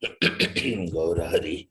Gaurahari.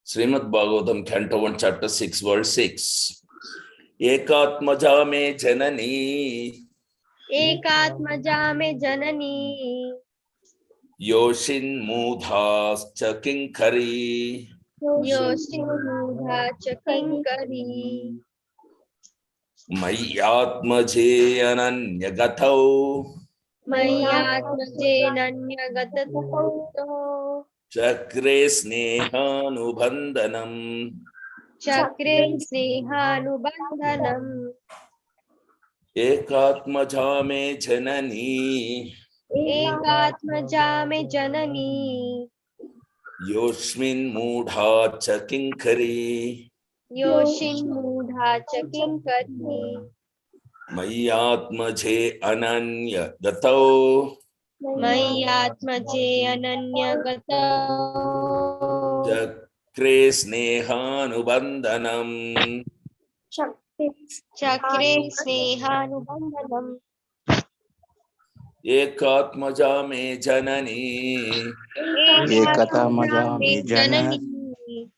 Srimad Bhagavatam, Canto 1, Chapter 6, Verse 6. Ekatmaja me janani. Ekatmaja me janani. Yoshin mudhas chakinkari. Yoshin mudha chakinkari. Mayatmaje ananyagatau. Mayatmaje nanyagatato. Chakre snehanubandhanam. Chakre snehanubandhanam. Ekatmaja me janani. Ekatmaja me janani. Yoshmin mudha chakinkari. Yoshin mudha chakinkari. Mayatmaje ananyagatau. Mayatmaje ananyagato. Chakre snehanubandhanam. Chakre snehanubandhanam. Ekatmaja me janani. Ekatmaja me janani.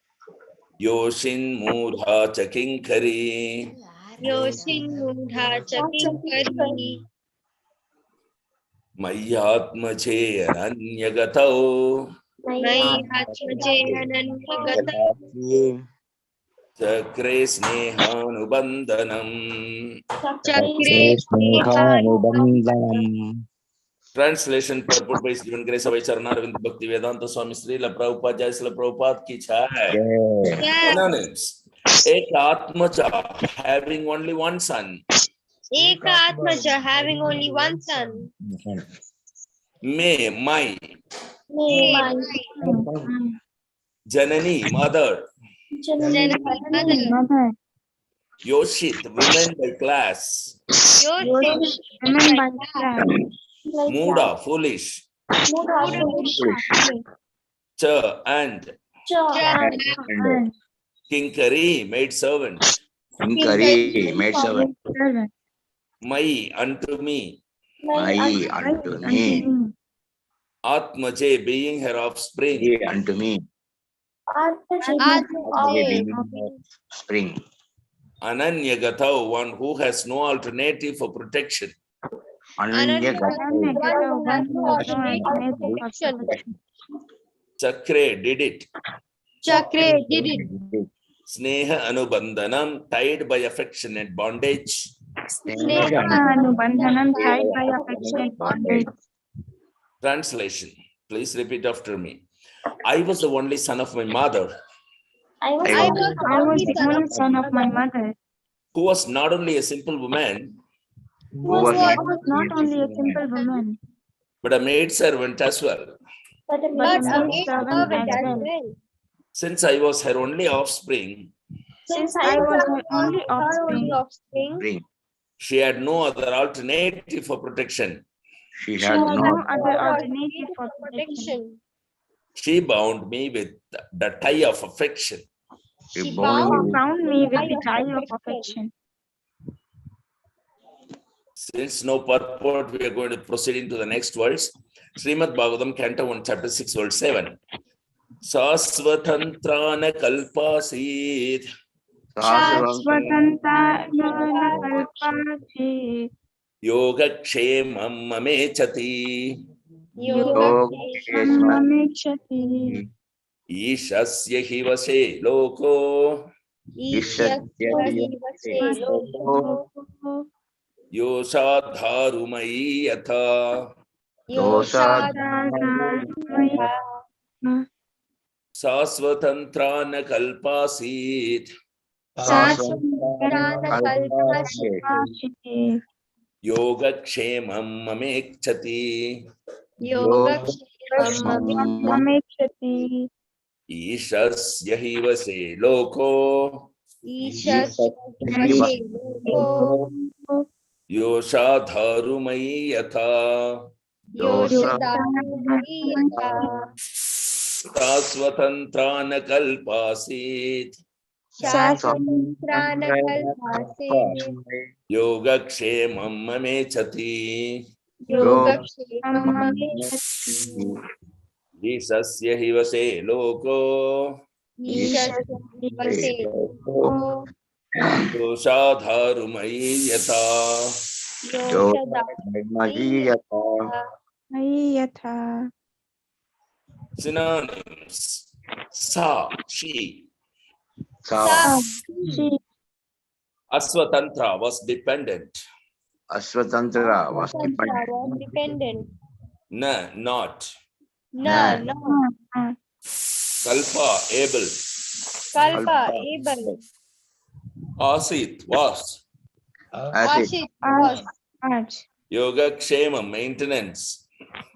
Yoshin mudha chakinkari. Yoshin mudha chakinkari. Mayatmaje ananyagatau. Mayatmaje ananyagato. Chakre snehanubandhanam. Chakre snehanubandhanam. Translation purport by Stephen Grace of Charanaravindra Bhakti Vedanta Swami Srila Prabhupada Jai Srila Prabhupada ki jai. Synonyms. Ekatmaja, having only one son. Ekatmaja, having only one son. Me, my. My. Janani, mother. Janani, mother. Yoshit, women by class. Yoshit, women by class. Muda, foolish. Cha, and. Kinkari, maid servant. Kinkari, maid servant. Mai, unto me. Mai, unto me. Atmaje, being her offspring. Ye, unto me. Spring. Ananyagatau, one who has no alternative for protection. Chakre, did it. Chakre, did it. Sneha anubandhanam, tied by affectionate bondage. Sneha anubandhanam, tied by affectionate bondage. Translation. Please repeat after me. I was the only son of my mother. I was the only son of my mother. Who was not only a simple woman, But but a maid servant as well. Since I was her only offspring, she had no other alternative for protection. She had no other alternative for protection. She bound me with the tie of affection. She bound me with the tie of affection. Since no purport, we are going to proceed into the next verse. Srimad Bhagavatam, Canto 1, Chapter 6, Verse 7. Sasvatantrana kalpasid. Sasvatantrana kalpasid. Yogakshemam mamechati. Yogakshemam mamechati. Ishasya hi vase loko. Yosadharumayi yatha. Sasvatantrana kalpasid. Shashvatankalpashite. Yogakshemam mamekchati. Mamekshati. Ishasya hivase loko. Yoshadharumai yatha. Tasvatantrana kalpasit. Yogakshemam mamechati. Ishasya hivase loko. Yoshadharumai yatha. Yatha. Synonyms. Sa, she. She. Asvatantra was dependent. Asvatantra was dependent. Na, not. No. Kalpa, able. Kalpa, able. Asit, was. Ashit, was. Yogakshema, maintenance.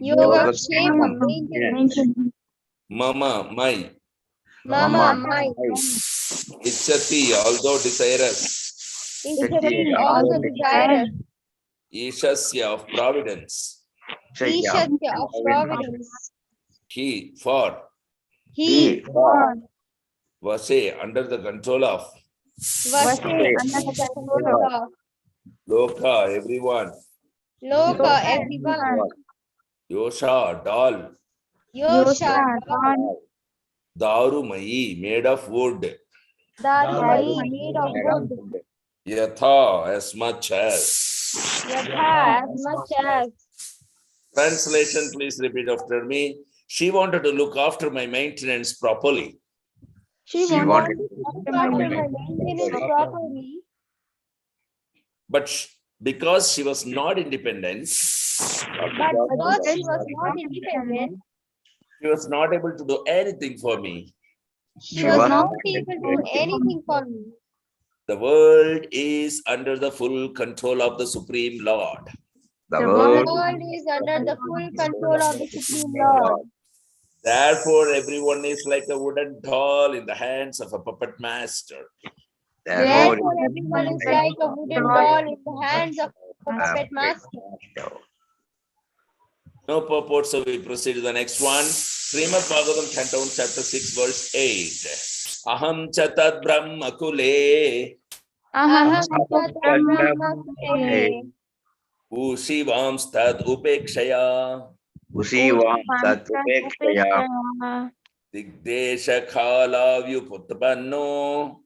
Yogakshema, maintenance. Mama, my. Mama, my. Ichati, although desirous. Ishati, also desirous. Ishasya, of providence. Ishatya, of providence. He, for. He, Vase, under the control of. Vase, under the control of. Loka, everyone. Loka, everyone. Yosha, doll. Yosha, Darumai, made of wood. Darumai, made of wood. Yatha, as much as. Yatha, as much as. Translation, please repeat after me. She wanted to look after my maintenance properly. She wanted to look after my maintenance properly. But because she was not independent, she was not able to do anything for me. she was not able to do anything for me. The world is under the full control of the Supreme Lord. The world is under the full control of the Supreme Lord. Therefore, everyone is like a wooden doll in the hands of a puppet master. Therefore, everyone is like a wooden doll in the hands of a puppet master. No purport, so we proceed to the next one. Srimad Bhagavatam, Canto 1, Chapter 6, Verse 8. Aham chatat brahma kule. Ushivam stad upekshaya. Digdesha khala vyuputpanno.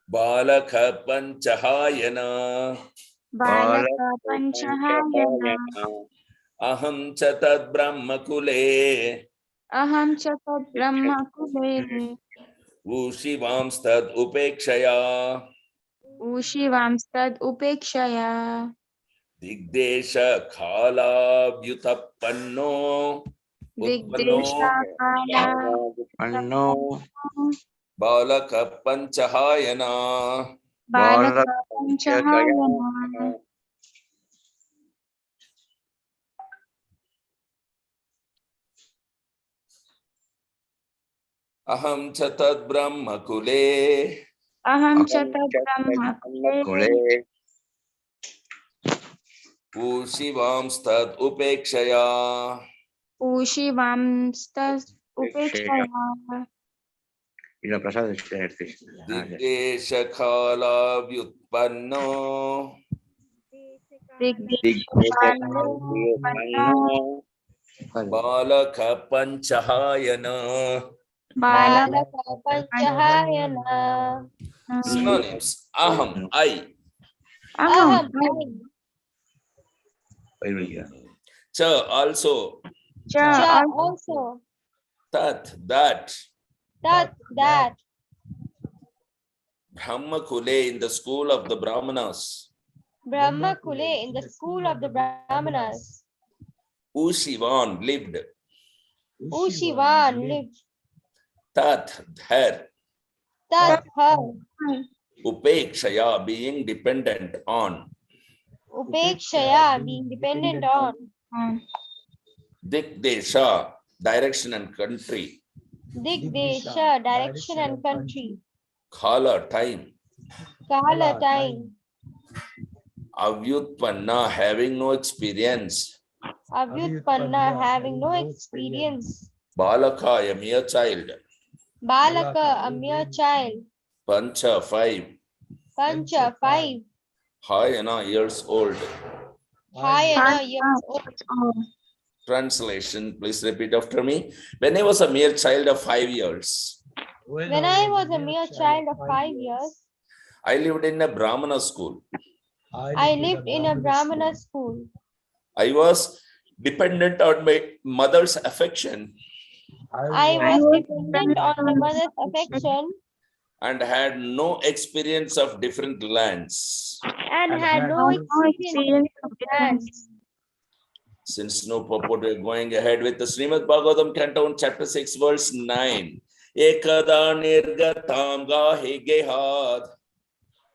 Balaka panchahayana. Aham chatat brahma kule. Ushivam stad upekshaya. Digdesha khala vyutappanno. Balaka panchahayana. Aham chatat brahma kule. Ushivam stad upekshaya. Digdesha khala vyutpanno. Balaka panchahayana. Synonyms. Aham, I. Cha, also. Also. Tat, that. That. Brahma kule, in the school of the Brahmanas. Brahma kule, in the school of the Brahmanas. Ushivan lived. Ushivan lived. Tat, her. Tat, her. Upekshaya, being dependent on. Upekshaya, being dependent on. Dikdesha, direction and country. Digdesha, direction and country. Khala, time. Kala, time. Avyutpanna, having no experience. Avyutpanna, having no experience. Balaka, a mere child. Balaka, a mere child. Pancha, 5. Pancha, 5. Hayana, years old. Hayana, years old. Translation, please repeat after me. When I was a mere child of 5 years, When I was a mere child of 5 years, I lived in a Brahmana school. I lived in a Brahmana school. I was dependent on my mother's affection I was dependent on my mother's affection and had no experience of different lands. and had no experience of lands. Since no purport, we are going ahead with the Srimad Bhagavatam, Canto 1, Chapter 6, verse 9. Ekada nirgatam gahe gehad.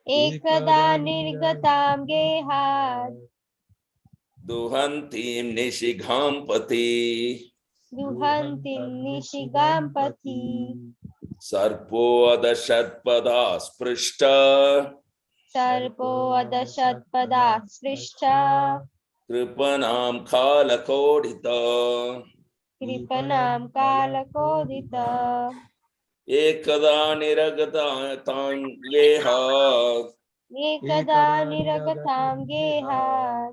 Ekada nirgatam gehad. Duhantim nishigham Duhantim nishigampati. Sarpo adashatpada sprishta. Sarpo adashatpada srishta. Kripanam kalakodita. Kripanam kalakodita. Ekada niragatam gehad. Ekada niragatam gehad.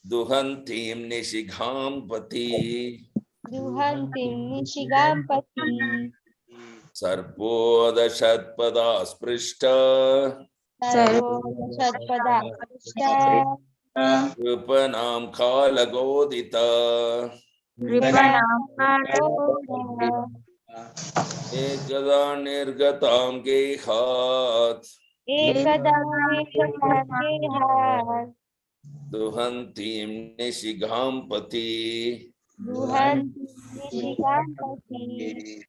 Duhantim nishigham Duhantim nishigampati. Sarpo adashatpada sprishta. Sarvo adashatpada srishta. Kripanam kalagodita. Kripanam kalakodita. Ekada nirgatam gehat. Ekada nirgatam gehad. Duhantim nishigham Duhantim nishigampati.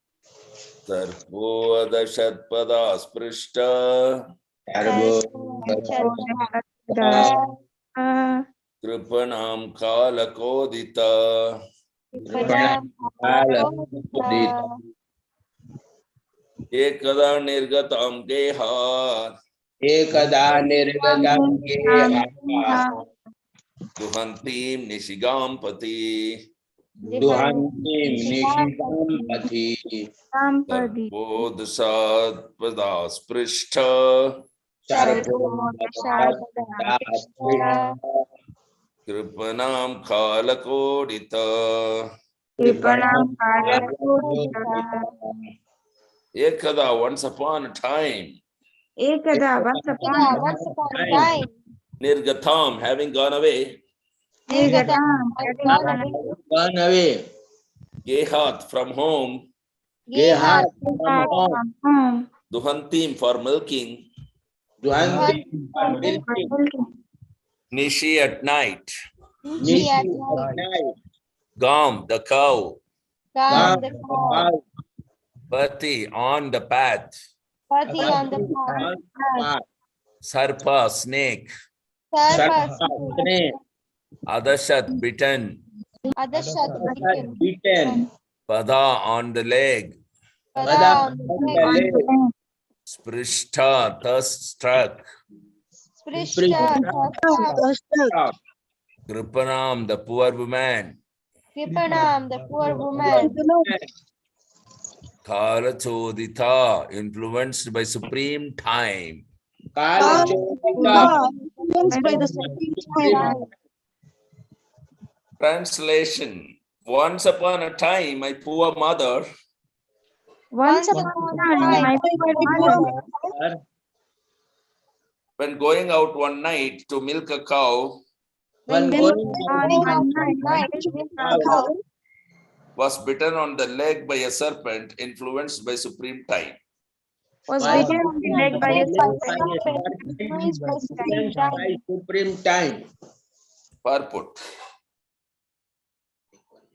Sarpo adashatpada sprishta. Sarvo adashatpada srishta. Kripanam kalakodita. Kripanam kalakodita. Ekada nirgatam gehat. Ekada nirgadam geha. Duhantim nishigampati. Duhantim nishigampati. Sarpo adashatpada sprishta. Sarvo Srishta. Kripanam kalakodita. Kripanam Kalakodita. Ekada, once upon a time. Ekada, once Ekada, upon once upon a time. Nirgatam, having gone away. Nirgatam, having gone away. Gehat, from home. Geha Gehat, from home. home. Duhantim, for milking. Duhantim for milking. Nishi, at night. Nishi at Nishi night. at night. Gam, the cow. Gam, the Gam cow. Pati, on the path. Pati on the on path. the path. Sarpa, snake. Sarpa, Snake. Adashat, bitten. Adashat, bitten. Beaten. Pada, on the leg. Pada on on the the leg. leg. Sprishta, thus struck. Sprishta, Srishta. Kripanam, the poor woman. Kripanam, the poor woman. Kala chodita, influenced by supreme time. Kala Chodika. By the supreme time. Translation. Once upon a time, my poor mother, Once upon a time, my poor mother, when going out one night to milk a cow, When going going on one night, was bitten on the leg by a serpent, influenced by supreme time. was by bitten on the leg by a serpent. supreme time. Purport.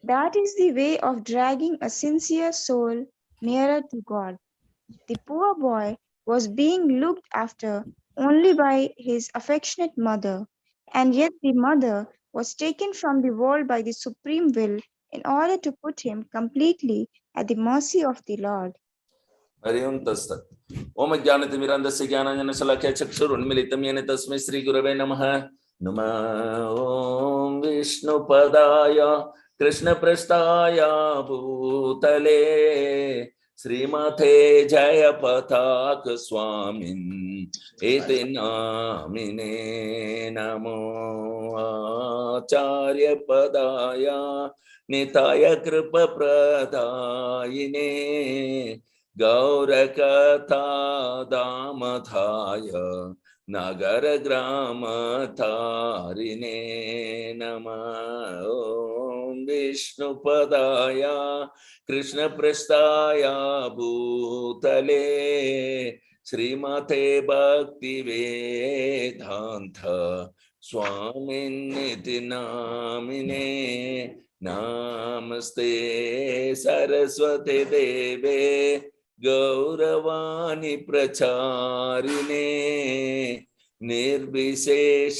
That is the way of dragging a sincere soul nearer to God. The poor boy was being looked after only by his affectionate mother, and yet the mother was taken from the world by the supreme will in order to put him completely at the mercy of the Lord. Hari ओम तत्सत् ओम ज्ञानतिमिरान्धस्य ज्ञानाञ्जनशलाकया चक्षुरुन्मीलितं येन तस्मै श्रीगुरवे नमः नमः ॐ विष्णुपदाय कृष्णपृष्ठाय भूतले श्रीमते जयपताक स्वामिन् इति नामिने नमो आचार्यपदाय निताय कृपप्रदायिने गौरकथा दामथाय नगरग्रामतारिणे नमः ॐ विष्णुपदाय कृष्णपृष्ठाय भूतले श्रीमते भक्तिवेदान्त स्वामिन्निति नामिने नमस्ते सरस्वती देवे गौरवाणी प्रचारिणे निर्विशेष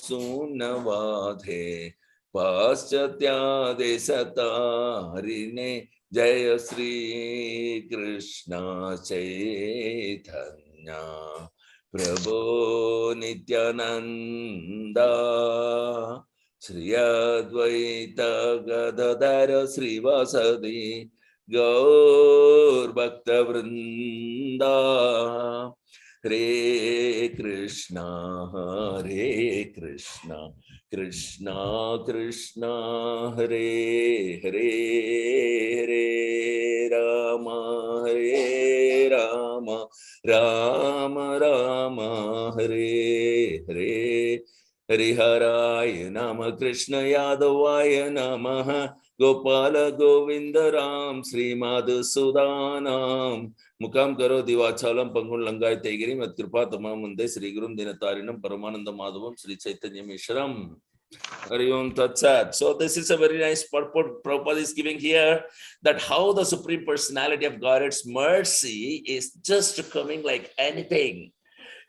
शून्यवादे पाश्चात्यादेशतारिणे जय श्री कृष्ण चैतन्य प्रभो नित्यानंद श्री अद्वैत गदाधर श्रीवासदि गौर भक्त वृंदा हरे कृष्णा कृष्णा कृष्णा हरे हरे हरे राम राम राम हरे हरे हरिहराय नमः कृष्ण यादवाय नमः गोपाल गोविंद राम श्रीमधुसूदनां मुखं करो दिवाचालं पंगुं लंगाय तेगिरि मत्कृपा तमां मुंदे श्री गुरुं दिनतारिणं परमानंद माधवं Shri चैतन्यमीश्वरं Hari Om Tat Sat. So this is a very nice purport Prabhupada is giving here, that how the Supreme Personality of God's mercy is just coming like anything.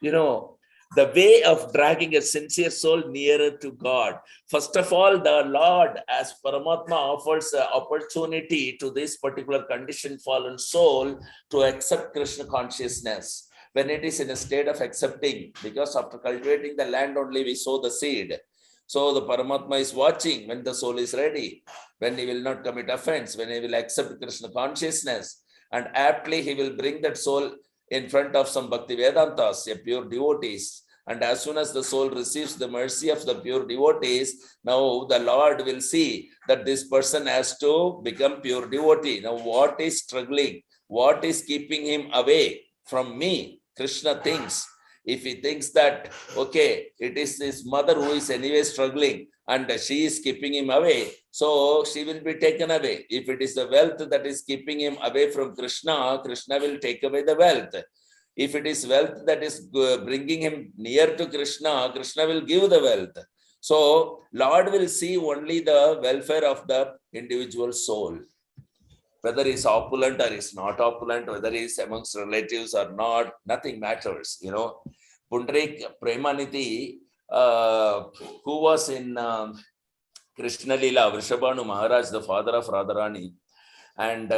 You know, the way of dragging a sincere soul nearer to God. First of all, the Lord, as Paramatma, offers an opportunity to this particular conditioned fallen soul to accept Krishna consciousness. When it is in a state of accepting, because after cultivating the land only we sow the seed. So the Paramatma is watching when the soul is ready, when he will not commit offense, when he will accept Krishna consciousness, and aptly he will bring that soul in front of some Bhakti Vedantas, a pure devotees. And as soon as the soul receives the mercy of the pure devotees, now the Lord will see that this person has to become pure devotee. Now what is struggling? What is keeping him away from me? Krishna thinks. If he thinks that, okay, it is his mother who is anyway struggling and she is keeping him away, so she will be taken away. If it is the wealth that is keeping him away from Krishna, Krishna will take away the wealth. If it is wealth that is bringing him near to Krishna, Krishna will give the wealth. So Lord will see only the welfare of the individual soul. Whether he's opulent or he's not opulent, whether he's amongst relatives or not, nothing matters, you know. Pundarik Premaniti, who was in Krishna Lila, Vrishabhanu Maharaj, the father of Radharani, and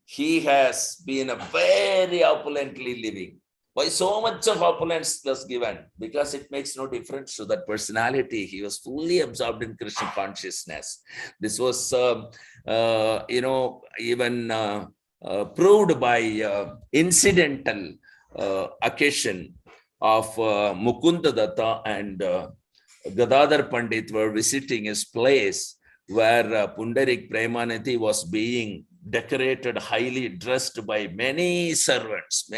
he has been a very opulently living. Why so much of opulence was given? Because it makes no difference to that personality. He was fully absorbed in Krishna consciousness. This was, you know, even proved by incidental occasion of Mukunda Datta and Gadadhar Pandit were visiting his place where Pundarik Premanati was being decorated, highly dressed by many servants,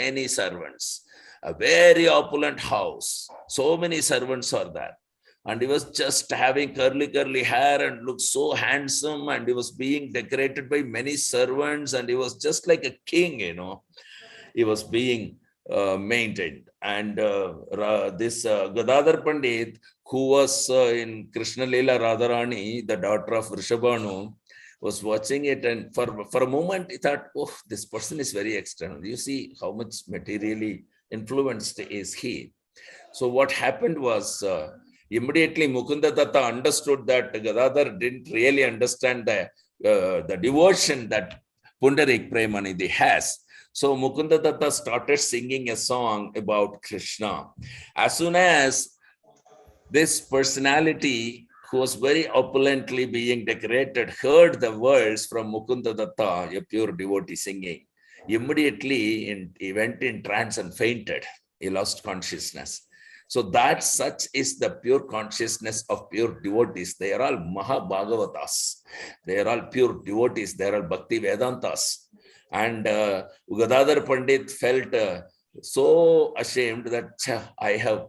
a very opulent house. So many servants are there. And he was just having curly hair and looked so handsome, and he was being decorated by many servants, and he was just like a king, you know. He was being maintained. And this Gadadhar Pandit, who was in Krishna Leela Radharani, the daughter of Vrishabhanu, was watching it, and for a moment he thought, oh, this person is very external. You see how much materially influenced is he. So what happened was, immediately Mukunda Datta understood that Gadadhar didn't really understand the devotion that Pundarik Premanidhi has. So Mukunda Datta started singing a song about Krishna. As soon as this personality, who was very opulently being decorated, heard the words from Mukunda Datta, a pure devotee singing, immediately he went in trance and fainted. He lost consciousness. So that such is the pure consciousness of pure devotees. They are all Mahabhagavatas. They are all pure devotees. They are all Bhakti Vedantas. And Gadadhar Pandit felt so ashamed that I have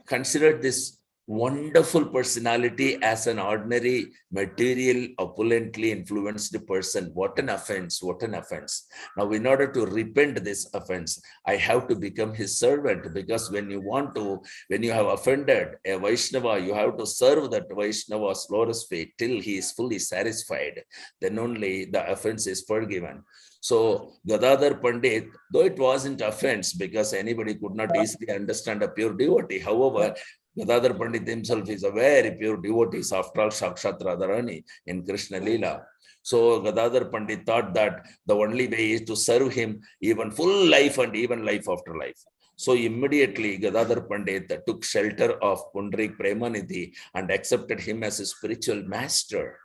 considered this wonderful personality as an ordinary, material, opulently influenced person. What an offense, what an offense. Now, in order to repent this offense, I have to become his servant, because when you have offended a Vaishnava, you have to serve that Vaishnava's lotus feet till he is fully satisfied. Then only the offense is forgiven. So Gadadhar Pandit, though it wasn't offense because anybody could not easily understand a pure devotee, however, Gadadhar Pandit himself is a very pure devotee, after all Sakshat Radharani in Krishna Leela. So Gadadhar Pandit thought that the only way is to serve him even full life and even life after life. So immediately Gadadhar Pandit took shelter of Pundarik Premanidhi and accepted him as his spiritual master.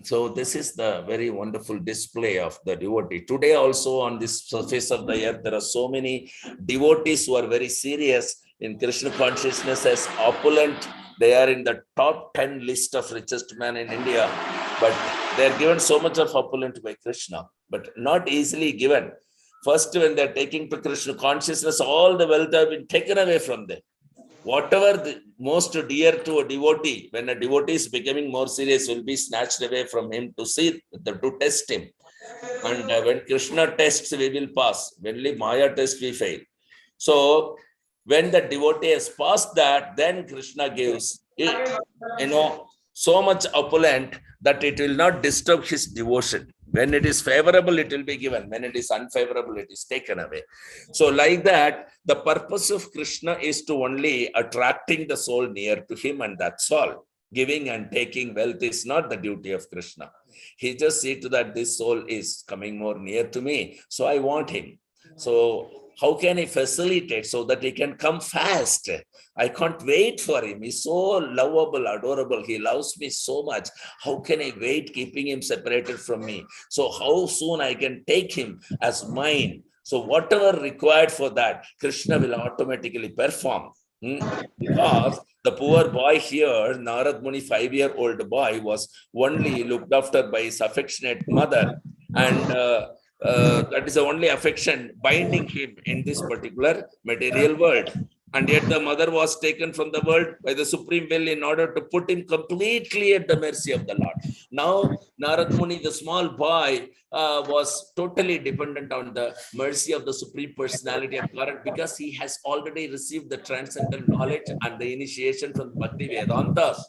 So this is the very wonderful display of the devotee. Today also on this surface of the earth, there are so many devotees who are very serious in Krishna consciousness as opulent. They are in the top 10 list of richest men in India, but they are given so much of opulent by Krishna, but not easily given. First, when they are taking to Krishna consciousness, all the wealth have been taken away from them. Whatever the most dear to a devotee, when a devotee is becoming more serious, will be snatched away from him to see, to test him. And when Krishna tests, we will pass. When Maya tests, we fail. So when the devotee has passed that, then Krishna gives, so much opulent that it will not disturb his devotion. When it is favorable, it will be given. When it is unfavorable, it is taken away. So like that, the purpose of Krishna is to only attracting the soul near to him, and that's all. Giving and taking wealth is not the duty of Krishna. He just sees to that this soul is coming more near to me, so I want him. So how can I facilitate so that he can come fast? I can't wait for him. He's so lovable, adorable. He loves me so much. How can I wait keeping him separated from me? So how soon I can take him as mine? So whatever required for that, Krishna will automatically perform. Because the poor boy here, Narad Muni, 5-year-old boy, was only looked after by his affectionate mother. And that is the only affection binding him in this particular material world. And yet the mother was taken from the world by the supreme will in order to put him completely at the mercy of the Lord. Now, Narad Muni, the small boy, was totally dependent on the mercy of the Supreme Personality of God, because he has already received the transcendental knowledge and the initiation from Bhakti Vedantas.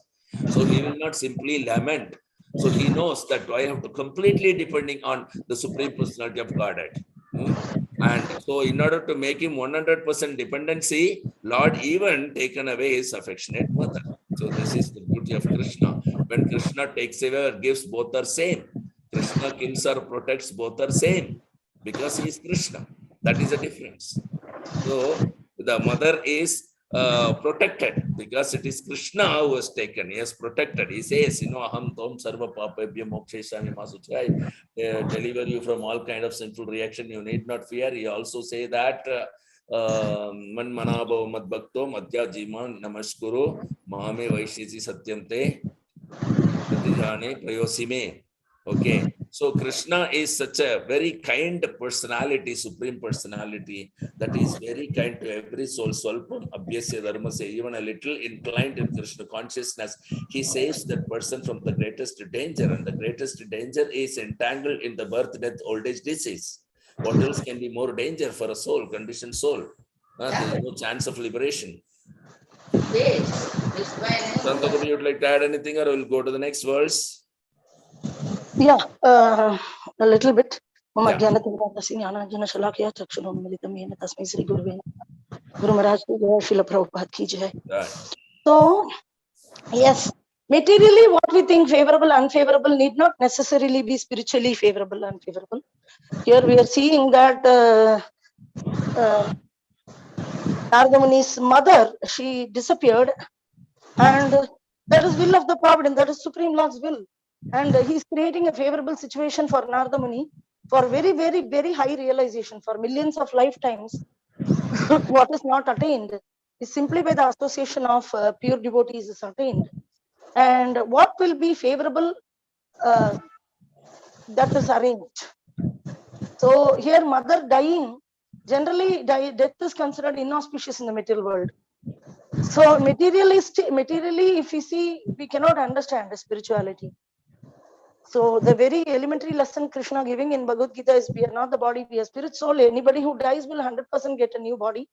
So he will not simply lament. So he knows that I have to completely depending on the Supreme Personality of Godhead. And so in order to make him 100% dependency, Lord even taken away his affectionate mother. So this is the beauty of Krishna. When Krishna takes away or gives, both are same. Krishna kills or protects, both are same, because he is Krishna. That is the difference. So the mother is protected because it is Krishna who has taken. He has protected. He says, Aham Tom Sarva Papabhya Mokshesami Masuchai, deliver you from all kind of sinful reaction. You need not fear. He also say that Man Manabhav Mad Bhakto Madhya Jiman Namaskuru Mahame Vaishisi Satyante Pratijane Prayosime. Okay, so Krishna is such a very kind personality, supreme personality, that is very kind to every soul. Swalpam abhyasya dharmasya, even a little inclined in Krishna consciousness, he saves that person from the greatest danger, and the greatest danger is entangled in the birth, death, old age, disease. What else can be more danger for a soul, conditioned soul? There is no chance of liberation. Santa, would you like to add anything, or we'll go to the next verse? Yeah, a little bit. Mama Yeah. Jnanatindrasi Jnananjana Shalakya Chakshunam Yena Tasmai Sri Guruvena Guru Maharaj ki jai, Srila Prabhupada ki jai. Right. So, yes, materially what we think favorable, unfavorable need not necessarily be spiritually favorable, unfavorable. Here we are seeing that Narada Muni's mother, she disappeared, and that is will of the Providence, that is Supreme Lord's will. And he's creating a favorable situation for Narada Muni for very, very, very high realization for millions of lifetimes. What is not attained is simply by the association of pure devotees is attained. And what will be favorable, that is arranged. So here mother dying, generally death is considered inauspicious in the material world. So materially, if we see, we cannot understand the spirituality. So the very elementary lesson Krishna giving in Bhagavad Gita is, we are not the body, we are spirit, soul. Anybody who dies will 100% get a new body.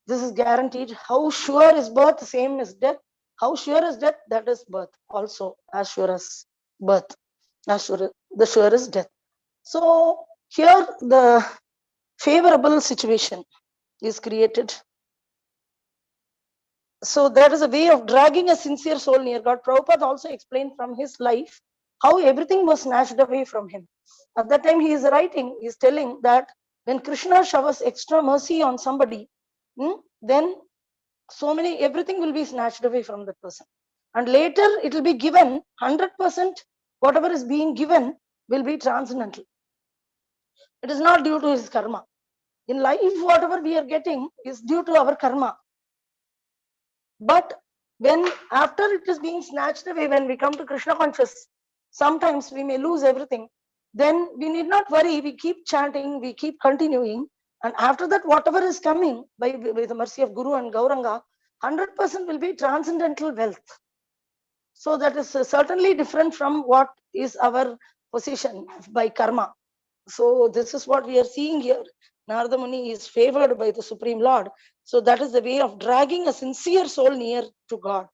This is guaranteed. How sure is birth? Same as death. How sure is death? That is birth also, as sure as birth, as sure the sure is death. So here the favorable situation is created. So there is a way of dragging a sincere soul near God. Prabhupada also explained from his life how everything was snatched away from him. At that time he is writing, he is telling that when Krishna showers extra mercy on somebody, then so many, everything will be snatched away from that person. And later it will be given 100%, whatever is being given will be transcendental. It is not due to his karma. In life, whatever we are getting is due to our karma. But when after it is being snatched away, when we come to Krishna conscious, sometimes we may lose everything. Then we need not worry. We keep chanting, we keep continuing. And after that, whatever is coming by the mercy of Guru and Gauranga, 100% will be transcendental wealth. So that is certainly different from what is our position by karma. So this is what we are seeing here. Narada Muni is favored by the Supreme Lord. So that is the way of dragging a sincere soul near to God.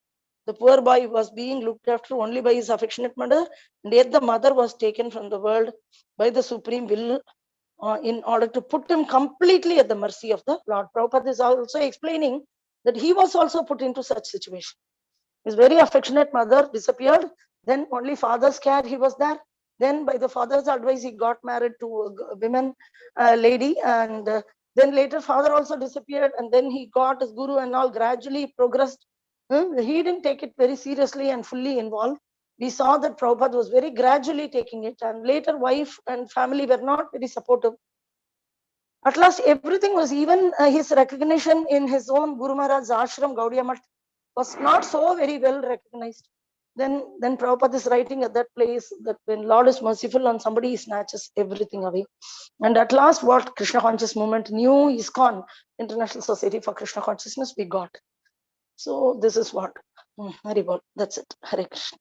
The poor boy was being looked after only by his affectionate mother, and yet the mother was taken from the world by the Supreme will in order to put him completely at the mercy of the Lord. Prabhupada is also explaining that he was also put into such situation. His very affectionate mother disappeared. Then only father's care he was there. Then by the father's advice, he got married to a women lady. And then later father also disappeared. And then he got his guru and all gradually progressed. He didn't take it very seriously and fully involved. We saw that Prabhupada was very gradually taking it. And later wife and family were not very supportive. At last, everything was, even his recognition in his own Guru Maharaj's ashram, Gaudiya Math, was not so very well recognized. Then Prabhupada is writing at that place that when Lord is merciful on somebody, he snatches everything away. And at last, what Krishna Conscious Movement knew, ISKCON, International Society for Krishna Consciousness, we got. So this is what. Hari Bol. That's it. Hare Krishna.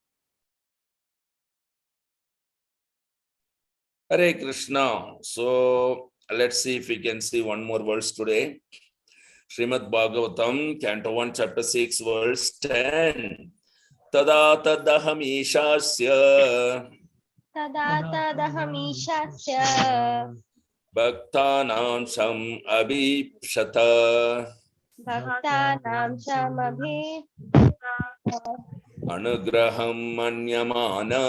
Hare Krishna. So let's see if we can see one more verse today. Srimad Bhagavatam, Canto 1, Chapter 6, verse 10. Tada tadahamishyasya bhaktanam sam abhipshata anugraham manyamana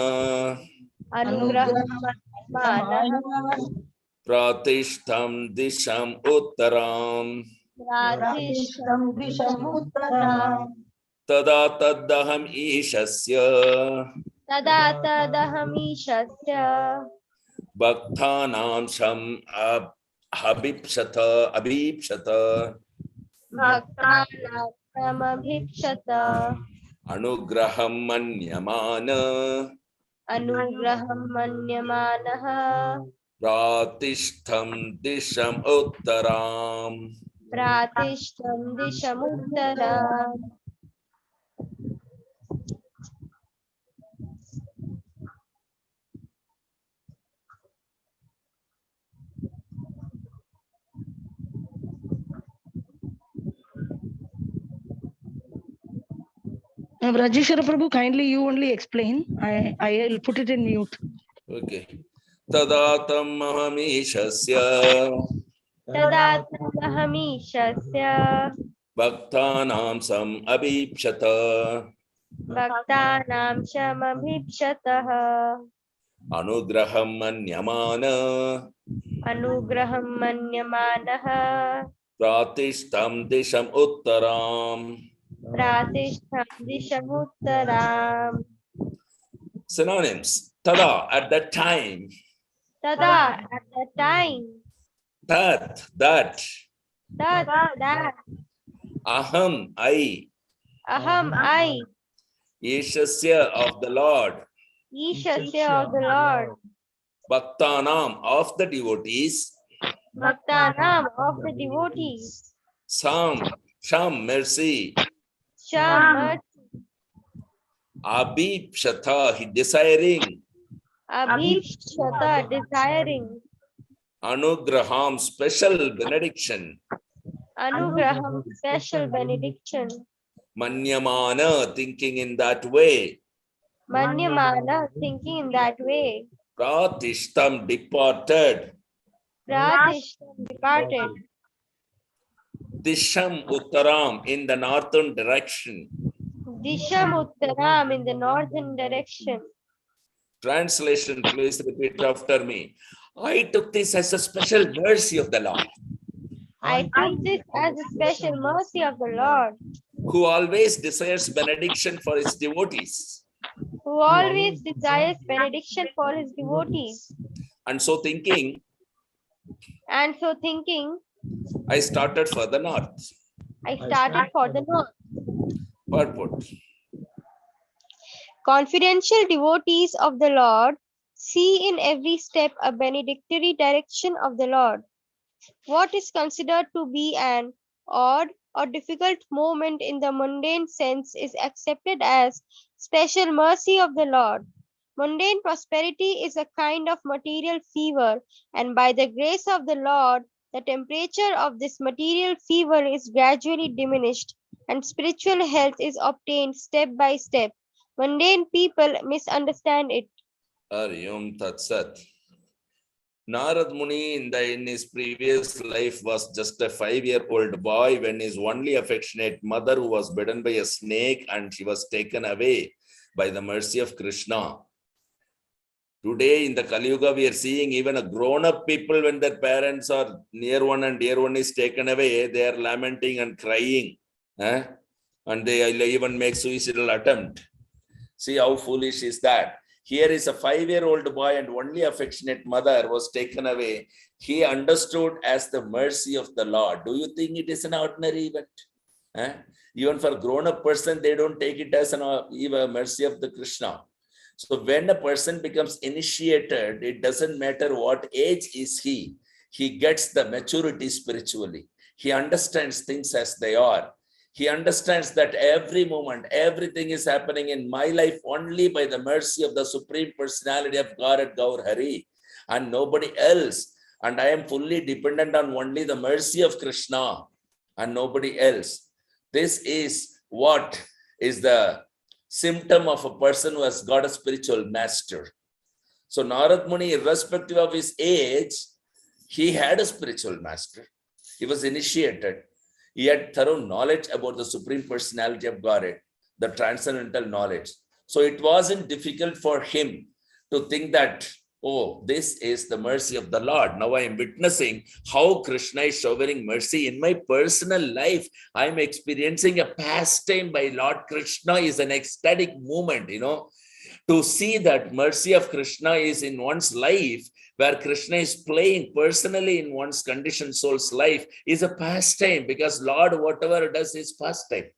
pratishtam disham uttaram tada tadaham ishasya bhaktanam sam abhipshata anugraham manyamana pratishtam disham uttaram. Rajeshwara Prabhu, kindly you only explain. I'll put it in mute. Okay. Tadatam mahamishasya तदात्महमीशस्य bhaktanam sam abhipshata भक्तानां शमभीप्सतः anugraham manyamana अनुग्रहं मन्यमानः pratishtam disham uttaram. प्रातिष्ठं दिशमुत्तराम् Synonyms. Tada, at that time. तदा at the time That. that Aham, I. aham I Yeshasya of the Lord. Ishasya of the Lord Bhaktanam of the devotees. Bhaktanam of the devotees Sham, mercy. Sham mercy Abhipshata, desiring. Abhishata desiring Anugraham, special benediction. Anugraham special benediction Manyamana, thinking in that way. Manyamana thinking in that way Pratishtam, departed. Pratishtam departed Disham Uttaram, in the northern direction. Disham Uttaram in the northern direction. Translation, please repeat after me. I took this as a special mercy of the Lord, I took this as a special mercy of the Lord, who always desires benediction for his devotees. who always desires benediction for his devotees. And so thinking, And so thinking, I started for the north. I started for the north. Purport. Confidential devotees of the Lord see in every step a benedictory direction of the Lord. What is considered to be an odd or difficult moment in the mundane sense is accepted as special mercy of the Lord. Mundane prosperity is a kind of material fever, and by the grace of the Lord, the temperature of this material fever is gradually diminished, and spiritual health is obtained step by step. Mundane people misunderstand it. Aryum Tat Sat. Narad Muni in his previous life was just a 5-year-old boy when his only affectionate mother, who was bitten by a snake, and she was taken away by the mercy of Krishna. Today in the Kali Yuga, we are seeing even a grown-up people, when their parents are near one and dear one is taken away, they are lamenting and crying. And they even make suicidal attempt. See how foolish is that. Here is a 5-year-old boy and only affectionate mother was taken away. He understood as the mercy of the Lord. Do you think it is an ordinary event? Even for a grown-up person, they don't take it as even mercy of the Krishna. So when a person becomes initiated, it doesn't matter what age is he gets the maturity spiritually. He understands things as they are. He understands that every moment, everything is happening in my life only by the mercy of the Supreme Personality of God at Gaur Hari and nobody else. And I am fully dependent on only the mercy of Krishna and nobody else. This is what is the symptom of a person who has got a spiritual master. So Narad Muni, irrespective of his age, he had a spiritual master. He was initiated. He had thorough knowledge about the Supreme Personality of Godhead, the transcendental knowledge. So it wasn't difficult for him to think that, oh, this is the mercy of the Lord. Now I am witnessing how Krishna is showering mercy in my personal life. I am experiencing a pastime by Lord Krishna is an ecstatic moment, to see that mercy of Krishna is in one's life, where Krishna is playing personally in one's conditioned soul's life, is a pastime, because Lord, whatever does is pastime.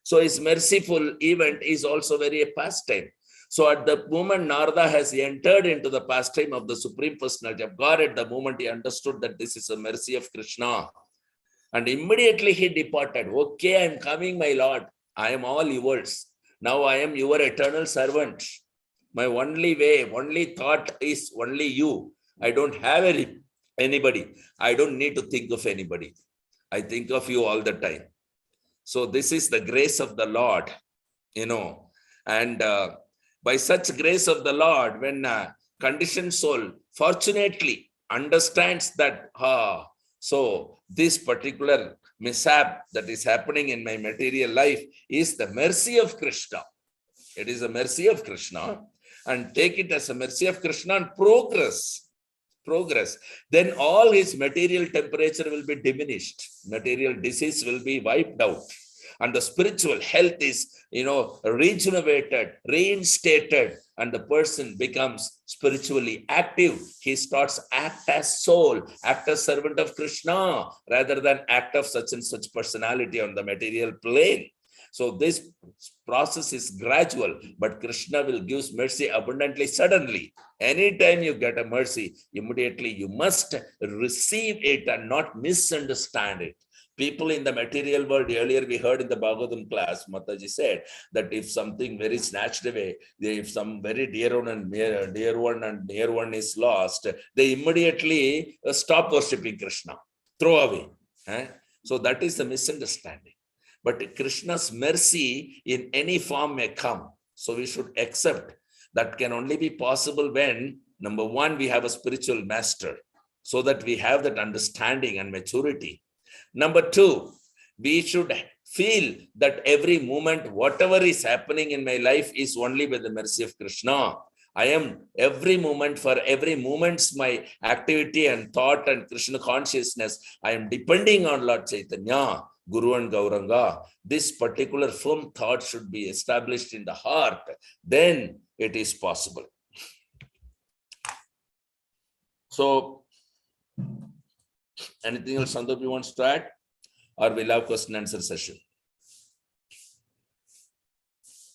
So his merciful event is also very a pastime. So at the moment Narada has entered into the pastime of the Supreme Personality of God, at the moment he understood that this is a mercy of Krishna. And immediately he departed. Okay, I am coming, my Lord. I am all yours. Now I am your eternal servant. My only way, only thought is only you. I don't have anybody. I don't need to think of anybody. I think of you all the time. So this is the grace of the Lord, and by such grace of the Lord, when conditioned soul fortunately understands that, so this particular mishap that is happening in my material life is the mercy of Krishna. It is a mercy of Krishna, and take it as a mercy of Krishna and progress. Then all his material temperature will be diminished. Material disease will be wiped out. And the spiritual health is, regenerated, reinstated, and the person becomes spiritually active. He starts act as soul, act as servant of Krishna, rather than act of such and such personality on the material plane. So this process is gradual, but Krishna will give mercy abundantly, suddenly. Anytime you get a mercy, immediately you must receive it and not misunderstand it. People in the material world, earlier we heard in the Bhagavatam class, Mataji said that if something very snatched away, if some very dear one and near one is lost, they immediately stop worshipping Krishna, throw away. So that is the misunderstanding. But Krishna's mercy in any form may come. So we should accept that can only be possible when, number one, we have a spiritual master, so that we have that understanding and maturity. Number two, we should feel that every moment, whatever is happening in my life is only by the mercy of Krishna. I am every moment, for every moment's my activity and thought and Krishna consciousness, I am depending on Lord Chaitanya, Guru and Gauranga. This particular firm thought should be established in the heart. Then it is possible. So, anything else Sandhu you wants to add? Or we'll have question and answer session?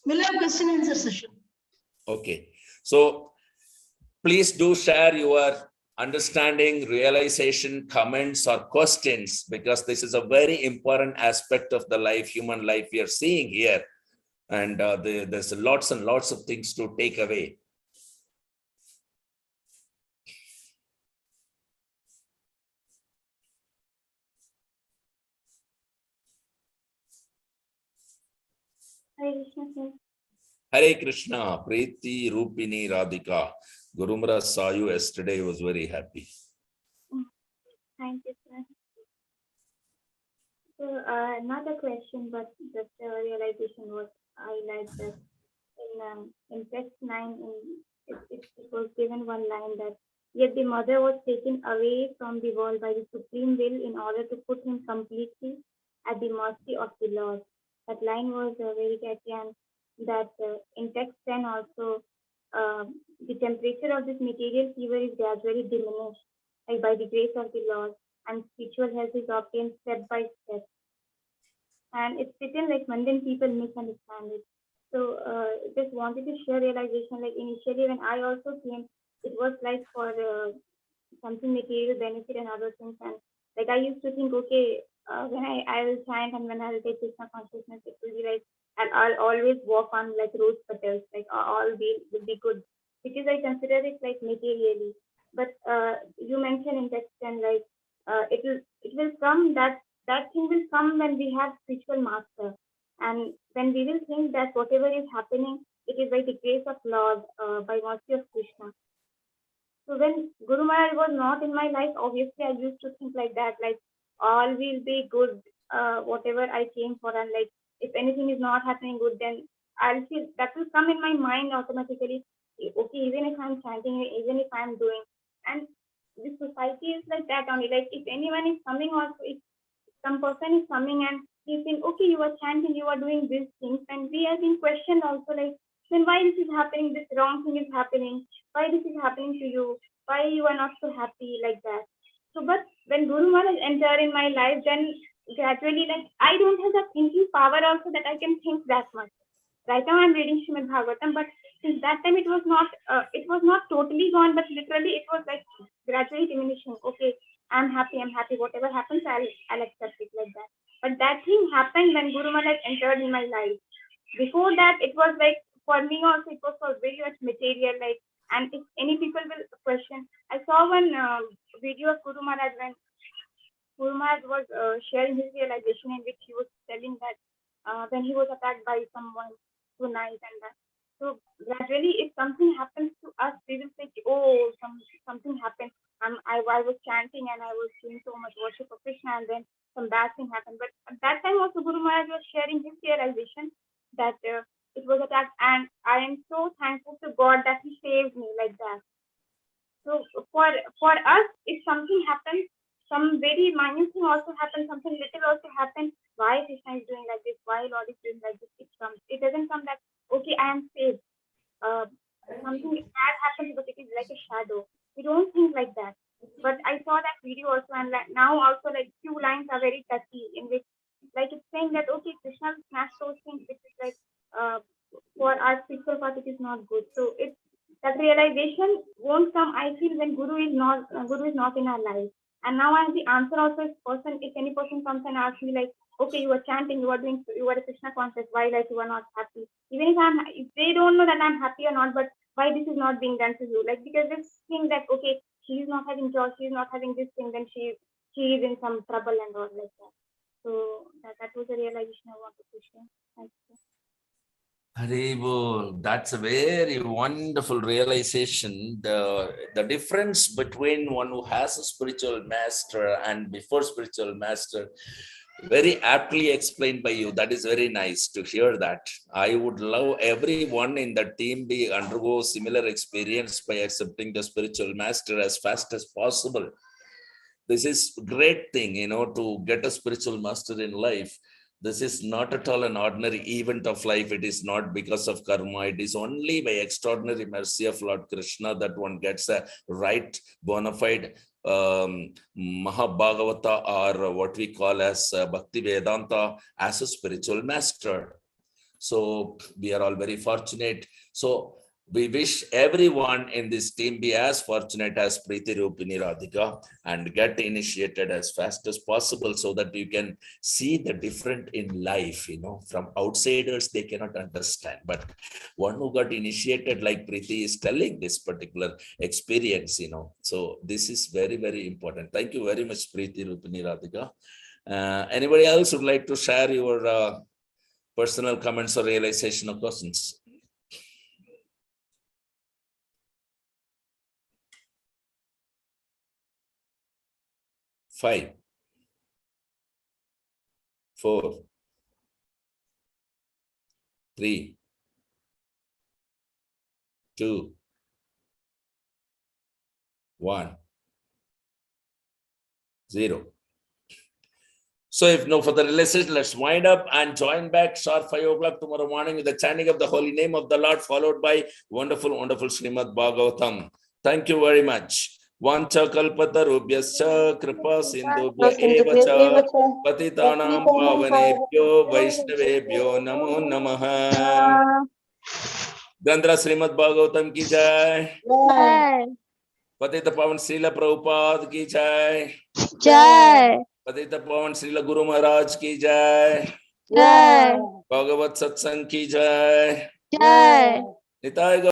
We'll have question and answer session. Okay. So, please do share your understanding, realization, comments, or questions, because this is a very important aspect of the life, human life we are seeing here. And there's lots and lots of things to take away. Hare Krishna, Preeti Rupini Radhika. Guru Maharaj saw you yesterday, was very happy. Thank you, sir. So, not a question, but just a realization was I like that in text 9, it was given one line that, yet the mother was taken away from the world by the supreme will in order to put him completely at the mercy of the Lord. That line was very catchy, and that in text 10 also, the temperature of this material fever is gradually diminished, like by the grace of the Lord, and spiritual health is obtained step by step. And it's written like mundane people misunderstand it. So just wanted to share realization, like initially when I also came, it was like for something material benefit and other things. And like I used to think, okay, when I will chant and when I will take Krishna consciousness, it will be like, and I'll always walk on like rose petals, like all will be good, because I consider it like materially. But you mentioned in text and like it will come, that thing will come when we have spiritual master, and when we will think that whatever is happening, it is by the grace of Lord, by mercy of Krishna. So when Guru Maharaj was not in my life, obviously I used to think like that, like all will be good, whatever I came for, and like if anything is not happening good, then I'll feel that will come in my mind automatically. Okay, even if I'm chanting, even if I'm doing, and the society is like that only. Like if anyone is coming, also if some person is coming and he's saying, okay, you are chanting, you are doing these things, and we are being questioned also, like, then why this is happening, this wrong thing is happening, why this is happening to you, why you are not so happy, like that. So, but when Guru Maharaj entered in my life, then gradually, like, I don't have that thinking power also that I can think that much. Right now I'm reading Srimad Bhagavatam, but since that time it was not totally gone, but literally it was like gradually diminishing. Okay, I'm happy, whatever happens, I'll accept it, like that. But that thing happened when Guru Maharaj entered in my life. Before that, it was like, for me also, it was for very much material, like, and if any people will question, I saw one video of Guru Maharaj when Guru Maharaj was sharing his realization, in which he was telling that when he was attacked by someone tonight and that. So gradually, if something happens to us, we will think, oh, something happened. I was chanting and I was doing so much worship of Krishna, and then some bad thing happened. But at that time also, Guru Maharaj was sharing his realization that it was attacked, and I am so thankful to God that He saved me like that. So for us, if something happens, some very minute thing also happens, something little also happens. Why Krishna is doing like this? Why Lord is doing like this? It doesn't come that okay, I am saved. Uh, Something bad happens, but it is like a shadow. We don't think like that. But I saw that video also, and like now also like few lines are very touchy in which like it's saying that okay, Krishna will smash those things which is like for our spiritual path it is not good. So it's that realization won't come, I feel, when Guru is not in our life. And now I have the answer also if any person comes and asks me like, okay, you are chanting, you are a Krishna conscious, why like you are not happy? Even if they don't know that I'm happy or not, but why this is not being done to you? Like because this thing that okay, she is not having joy, she is not having this thing, then she is in some trouble and all like that. So that was a realization I wanted to share. Thank you. Haribol, that's a very wonderful realization. The difference between one who has a spiritual master and before spiritual master, very aptly explained by you. That is very nice to hear that. I would love everyone in the team be undergo similar experience by accepting the spiritual master as fast as possible. This is great thing, to get a spiritual master in life. This is not at all an ordinary event of life. It is not because of karma. It is only by extraordinary mercy of Lord Krishna that one gets a right bona fide Mahabhagavata, or what we call as Bhakti Vedanta, as a spiritual master. So we are all very fortunate. So we wish everyone in this team be as fortunate as Preeti Rupini Radhika and get initiated as fast as possible so that you can see the different in life. From outsiders, they cannot understand. But one who got initiated, like Preeti is telling this particular experience, So this is very, very important. Thank you very much, Preeti Rupini Radhika. Anybody else would like to share your personal comments or realization or questions? Five, 4, 3, 2, 1, 0. So if no further realization, let's wind up and join back sharp 5 o'clock tomorrow morning with the chanting of the holy name of the Lord, followed by wonderful, wonderful Srimad Bhagavatam. Thank you very much. Vancha kalpatarubhyascha kripa sindhubhya eva cha patitanam pavanebhyo vaishnavebhyo namo namaha. Gandhra Srimad Bhagavatam ki jai. पतित पावन श्रील प्रभुपाद की जय। Jai. पतित पावन श्रील गुरु महाराज की जय। Jai. भगवत सत्संग की जय। Jai. निताय